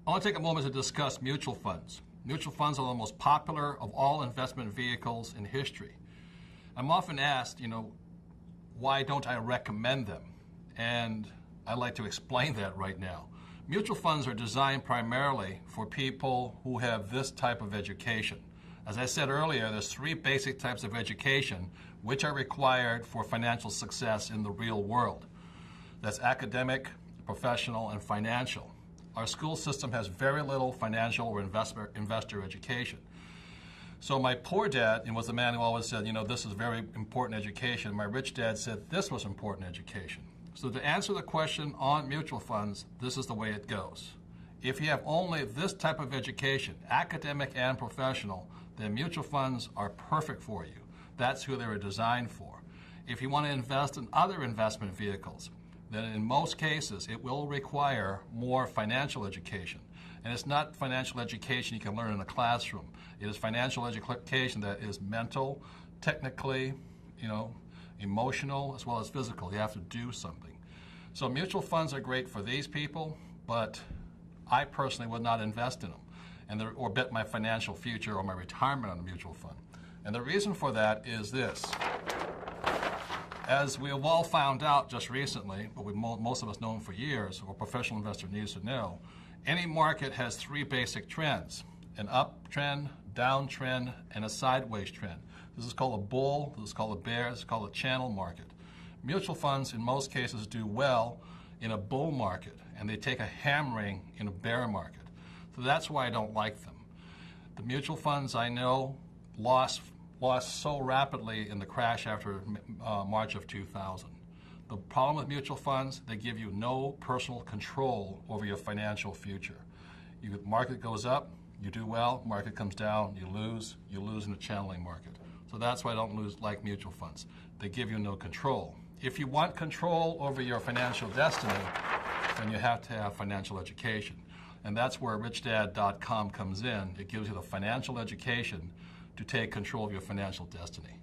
I want to take a moment to discuss mutual funds. Mutual funds are the most popular of all investment vehicles in history. I'm often asked, why don't I recommend them? And I'd like to explain that right now. Mutual funds are designed primarily for people who have this type of education. As I said earlier, there's three basic types of education which are required for financial success in the real world. That's academic, professional, and financial. Our school system has very little financial or investor education. So my poor dad was the man who always said, this is very important education. My rich dad said this was important education. So to answer the question on mutual funds, this is the way it goes. If you have only this type of education, academic and professional, then mutual funds are perfect for you. That's who they were designed for. If you want to invest in other investment vehicles, then in most cases it will require more financial education. And it's not financial education you can learn in a classroom. It is financial education that is mental, technically, emotional, as well as physical. You have to do something. So mutual funds are great for these people, but I personally would not invest in them or bet my financial future or my retirement on a mutual fund. And the reason for that is this. As we have all found out just recently, but most of us known for years, or professional investor needs to know, any market has three basic trends: an uptrend, downtrend, and a sideways trend. This is called a bull, this is called a bear, this is called a channel market. Mutual funds in most cases do well in a bull market, and they take a hammering in a bear market. So that's why I don't like them. The mutual funds I know lost so rapidly in the crash after March of 2000. The problem with mutual funds, they give you no personal control over your financial future. Market goes up, you do well. Market comes down, you lose in the channeling market. So that's why I don't like mutual funds. They give you no control. If you want control over your financial destiny, then you have to have financial education. And that's where richdad.com comes in. It gives you the financial education to take control of your financial destiny.